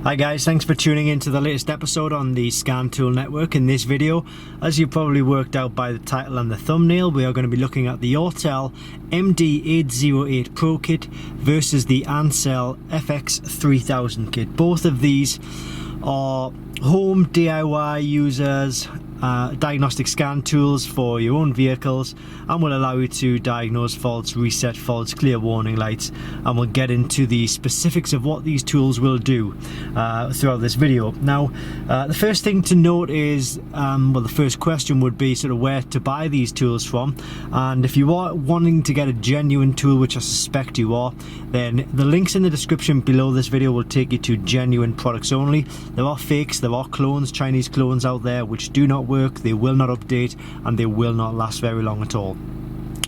Hi guys, thanks for tuning in to the latest episode on the Scan Tool Network. In this video, as you've probably worked out by the title and the thumbnail, we are going to be looking at the Autel MD808 Pro Kit versus the Ancel FX3000 kit. Both of these are home DIY users, diagnostic scan tools for your own vehicles, and will allow you to diagnose faults, reset faults, clear warning lights, and we'll get into the specifics of what these tools will do throughout this video. Now, the first thing to note is, well, the first question would be sort of where to buy these tools from, and if you are wanting to get a genuine tool, which I suspect you are, then the links in the description below this video will take you to genuine products only. There are fakes, there are clones, Chinese clones out there which do not work, they will not update, and they will not last very long at all.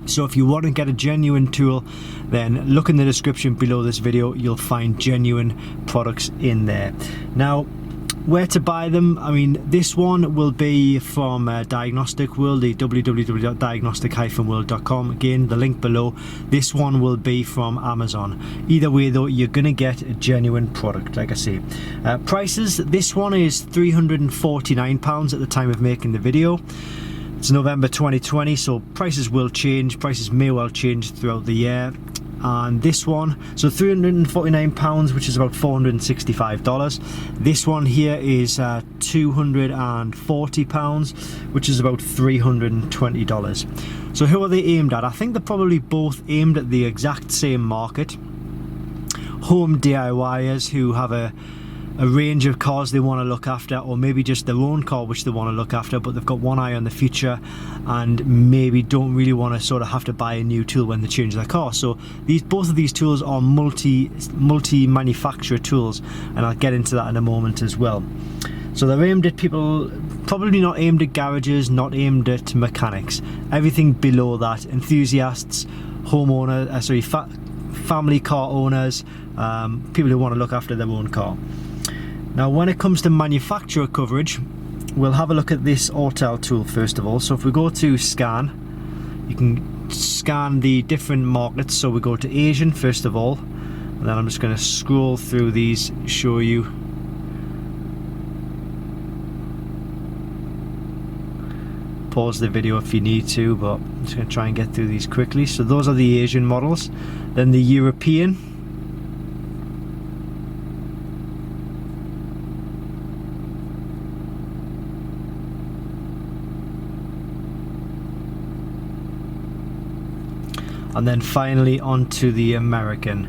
So if you want to get a genuine tool, then look in the description below this video, you'll find genuine products in there. Now, where to buy them? I mean, this one will be from Diagnostic World, the www.diagnostic-world.com. Again, the link below. This one will be from Amazon. Either way though, you're going to get a genuine product, like I say. Prices, this one is £349 at the time of making the video. It's November 2020, so prices will change. Prices may well change throughout the year. And this one, so £349, which is about $465. This one here is £240, which is about $320. So who are they aimed at? I think they're probably both aimed at the exact same market. Home DIYers who have a range of cars they want to look after, or maybe just their own car which they want to look after, but they've got one eye on the future and maybe don't really want to sort of have to buy a new tool when they change their car. So both of these tools are multi-manufacturer tools, and I'll get into that in a moment as well. So they're aimed at people, probably not aimed at garages, not aimed at mechanics. Everything below that, enthusiasts, homeowners, family car owners, people who want to look after their own car. Now, when it comes to manufacturer coverage, we'll have a look at this Autel tool first of all. So if we go to scan, you can scan the different markets. So we go to Asian first of all, and then I'm just going to scroll through these, show you. Pause the video if you need to, but I'm just going to try and get through these quickly. So those are the Asian models. Then the European. And then finally onto the American,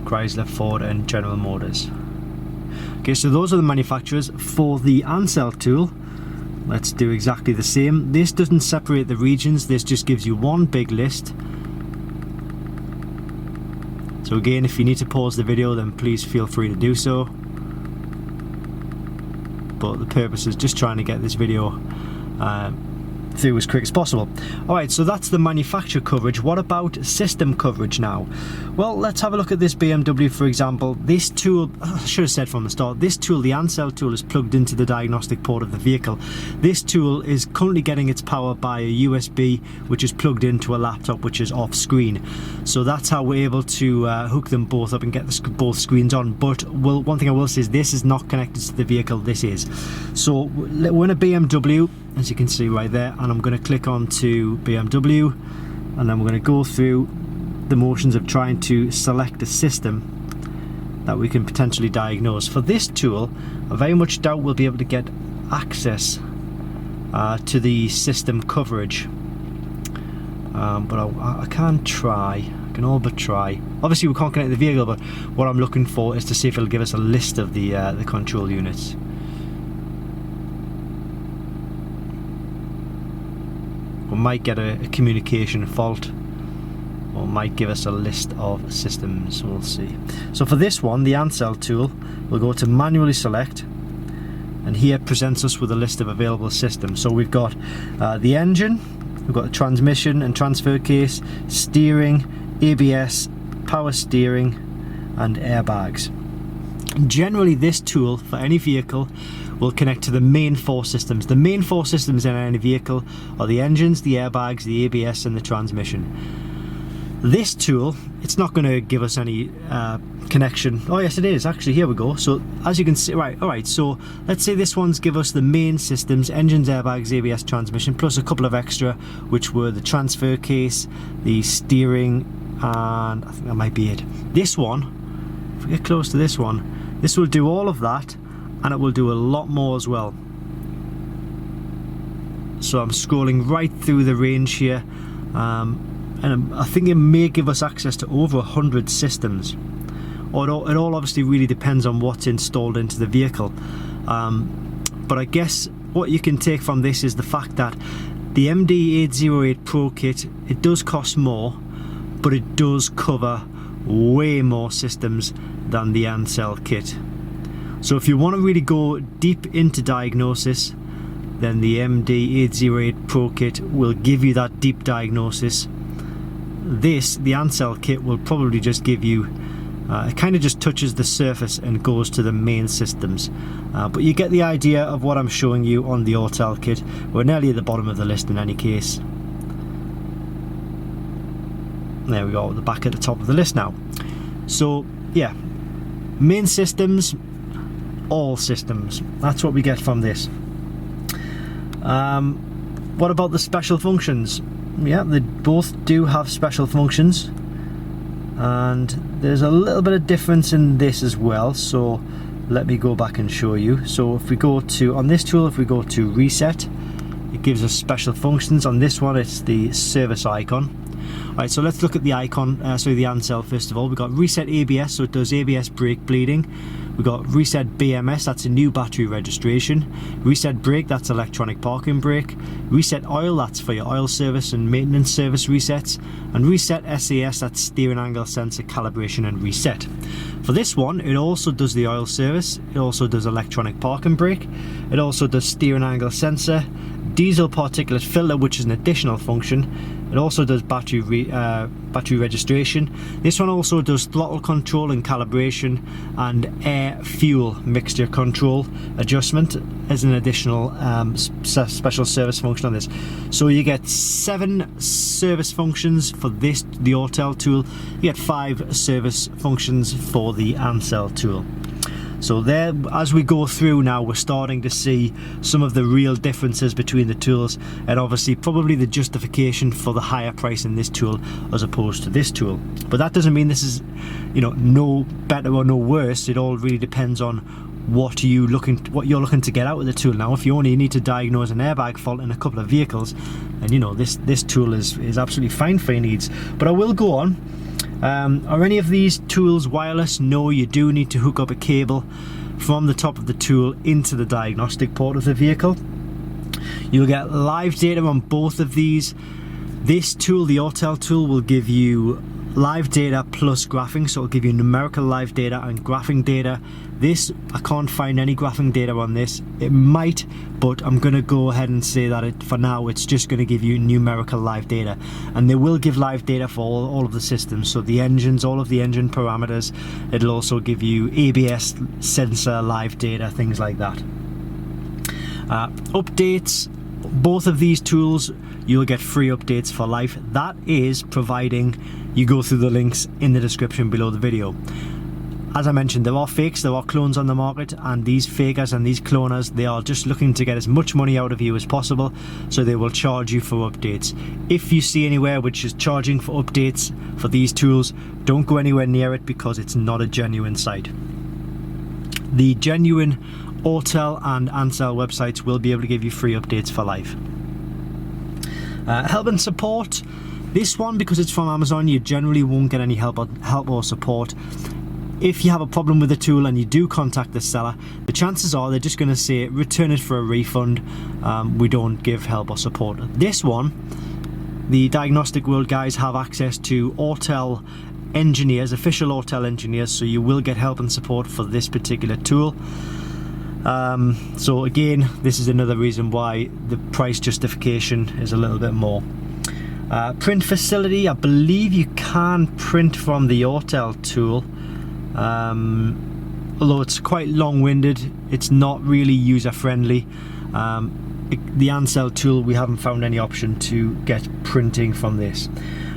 Chrysler, Ford and General Motors. Okay, so those are the manufacturers. For the Ancel tool, let's do exactly the same. This doesn't separate the regions, this just gives you one big list. So again, if you need to pause the video, then please feel free to do so. But the purpose is just trying to get this video through as quick as possible. Alright, so that's the manufacturer coverage. What about system coverage now? Well, let's have a look at this BMW, for example. This tool, I should have said from the start, this tool, the Ancel tool, is plugged into the diagnostic port of the vehicle. This tool is currently getting its power by a USB, which is plugged into a laptop, which is off screen. So that's how we're able to hook them both up and get both screens on. But one thing I will say is this is not connected to the vehicle, this is. So we're in a BMW, as you can see right there, and I'm going to click on to BMW, and then we're going to go through the motions of trying to select a system that we can potentially diagnose. For this tool, I very much doubt we'll be able to get access to the system coverage, but I can try. I can all but try. Obviously we can't connect the vehicle, but what I'm looking for is to see if it'll give us a list of the control units. We might get a communication fault, or might give us a list of systems, we'll see. So for this one, the Ancel tool, we'll go to manually select, and here presents us with a list of available systems. So we've got the engine, we've got the transmission and transfer case, steering, ABS, power steering and airbags. Generally this tool for any vehicle will connect to the main four systems. The main four systems in any vehicle are the engines, the airbags, the ABS and the transmission. This tool, it's not going to give us any connection. Oh yes, it is actually. Here we go. So as you can see, right, all right, so let's say this one's give us the main systems: engines, airbags, ABS, transmission, plus a couple of extra, which were the transfer case, the steering, and I think that might be it. This one, if we get close to this one, this will do all of that, and it will do a lot more as well. So I'm scrolling right through the range here, and I think it may give us access to over 100 systems. It all obviously really depends on what's installed into the vehicle, but I guess what you can take from this is the fact that the MD808 Pro kit, it does cost more, but it does cover way more systems than the ancel kit. So if you want to really go deep into diagnosis, then the MD808 Pro kit will give you that deep diagnosis. The ancel kit will probably just give you, it kind of just touches the surface and goes to the main systems. But you get the idea of what I'm showing you on the autel kit. We're nearly at the bottom of the list in any case. There we go, the back at the top of the list now. So yeah, main systems, all systems. That's what we get from this. What about the special functions? Yeah, they both do have special functions, and there's a little bit of difference in this as well, so let me go back and show you. So if we go to, on this tool, if we go to reset, it gives us special functions. On this one, it's the service icon. Alright, so let's look at the icon, the ancel first of all. We've got reset ABS, so it does ABS brake bleeding. We've got reset BMS, that's a new battery registration. Reset brake, that's electronic parking brake. Reset oil, that's for your oil service and maintenance service resets. And reset SAS, that's steering angle sensor calibration and reset. For this one, it also does the oil service, it also does electronic parking brake, it also does steering angle sensor, diesel particulate filter, which is an additional function. It also does battery registration. This one also does throttle control and calibration, and air fuel mixture control adjustment as an additional special service function on this. So you get 7 service functions for this, the autel tool. You get 5 service functions for the ancel tool. So there, as we go through now, we're starting to see some of the real differences between the tools, and obviously probably the justification for the higher price in this tool as opposed to this tool. But that doesn't mean this is, you know, no better or no worse. It all really depends on what you're looking to get out of the tool. Now, if you only need to diagnose an airbag fault in a couple of vehicles, then you know this tool is absolutely fine for your needs. But I will go on. Are any of these tools wireless? No, you do need to hook up a cable from the top of the tool into the diagnostic port of the vehicle. You'll get live data on both of these. This tool, the autel tool, will give you live data plus graphing, so it'll give you numerical live data and graphing data. This, I can't find any graphing data on this. It might, but I'm going to go ahead and say that for now it's just going to give you numerical live data, and they will give live data for all of the systems, so the engines, all of the engine parameters. It'll also give you ABS sensor live data, things like that. Updates, both of these tools you'll get free updates for life. That is providing you go through the links in the description below the video. As I mentioned, there are fakes, there are clones on the market, and these fakers and these cloners, they are just looking to get as much money out of you as possible, so they will charge you for updates. If you see anywhere which is charging for updates for these tools, don't go anywhere near it, because it's not a genuine site. The genuine autel and ancel websites will be able to give you free updates for life. Help and support. This one, because it's from Amazon, you generally won't get any help or support. If you have a problem with the tool and you do contact the seller, the chances are they're just going to say return it for a refund. We don't give help or support. This one, the Diagnostic World guys have access to autel engineers, official autel engineers, so you will get help and support for this particular tool. So again, this is another reason why the price justification is a little bit more. Print facility, I believe you can print from the autel tool, although it's quite long-winded, it's not really user-friendly. The ancel tool, we haven't found any option to get printing from this.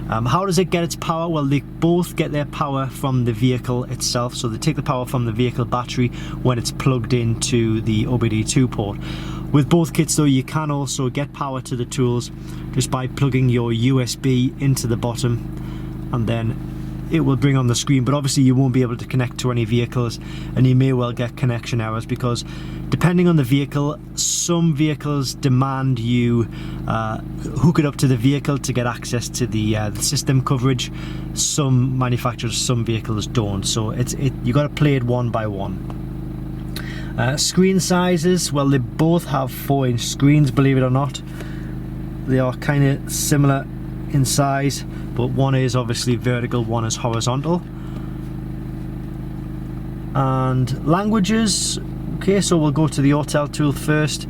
How does it get its power? Well, they both get their power from the vehicle itself. So they take the power from the vehicle battery when it's plugged into the OBD2 port. With both kits though, you can also get power to the tools just by plugging your USB into the bottom, and then it will bring on the screen. But obviously you won't be able to connect to any vehicles, and you may well get connection errors because depending on the vehicle, some vehicles demand you hook it up to the vehicle to get access to the system coverage. Some manufacturers, some vehicles don't, so you got to play it one by one. Screen sizes, well, they both have 4-inch screens, believe it or not. They are kind of similar in size, but one is obviously vertical, one is horizontal. And languages, okay, so we'll go to the autel tool first.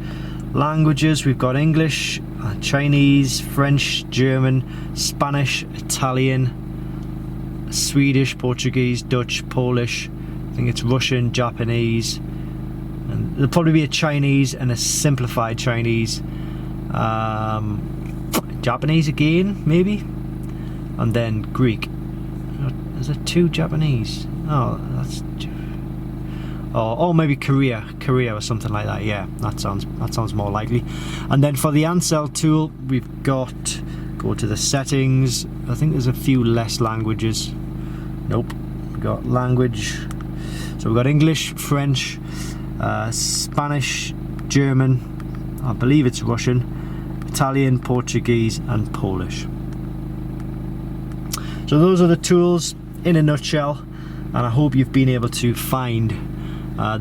Languages, we've got English, Chinese, French, German, Spanish, Italian, Swedish, Portuguese, Dutch, Polish, I think it's Russian, Japanese, and there'll probably be a Chinese and a simplified Chinese, Japanese again, maybe, and then Greek. Is there 2 Japanese? Oh, that's... Oh, maybe Korea or something like that. Yeah, that sounds more likely. And then for the ancel tool, we've got, go to the settings. I think there's a few less languages. Nope, we've got language. So we've got English, French, Spanish, German, I believe it's Russian, Italian, Portuguese and Polish. So those are the tools in a nutshell, and I hope you've been able to find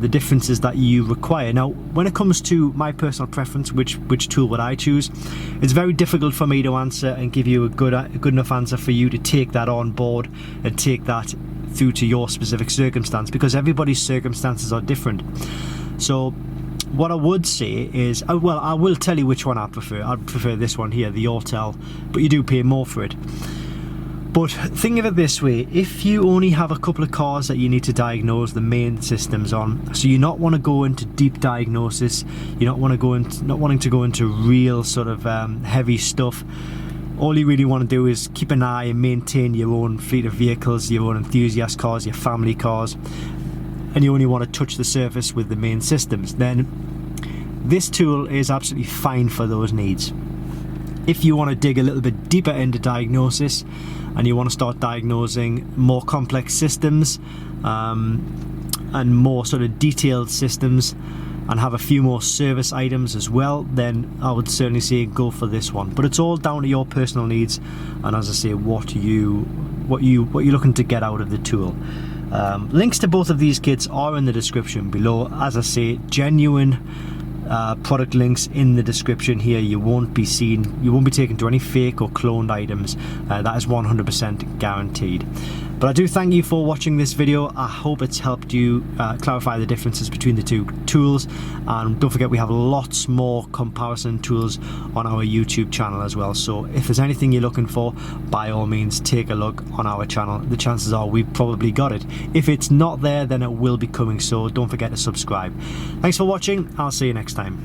the differences that you require. Now, when it comes to my personal preference, which tool would I choose, it's very difficult for me to answer and give you a good enough answer for you to take that on board and take that through to your specific circumstance, because everybody's circumstances are different. So what I would say is, well, I will tell you which one I prefer. I prefer this one here, the autel, but you do pay more for it. But think of it this way, if you only have a couple of cars that you need to diagnose the main systems on, so you not want to go into deep diagnosis, you not wanting to go into real sort of heavy stuff, all you really want to do is keep an eye and maintain your own fleet of vehicles, your own enthusiast cars, your family cars, and you only want to touch the surface with the main systems, then this tool is absolutely fine for those needs. If you want to dig a little bit deeper into diagnosis and you want to start diagnosing more complex systems and more sort of detailed systems and have a few more service items as well, then I would certainly say go for this one. But it's all down to your personal needs, and as I say, what you're looking to get out of the tool. Links to both of these kits are in the description below. As I say, genuine product links in the description here. You won't be taken to any fake or cloned items. That is 100% guaranteed. But I do thank you for watching this video. I hope it's helped you clarify the differences between the two tools, and don't forget we have lots more comparison tools on our YouTube channel as well. So if there's anything you're looking for, by all means take a look on our channel. The chances are we've probably got it. If it's not there, then it will be coming, so don't forget to subscribe. Thanks for watching. I'll see you next time.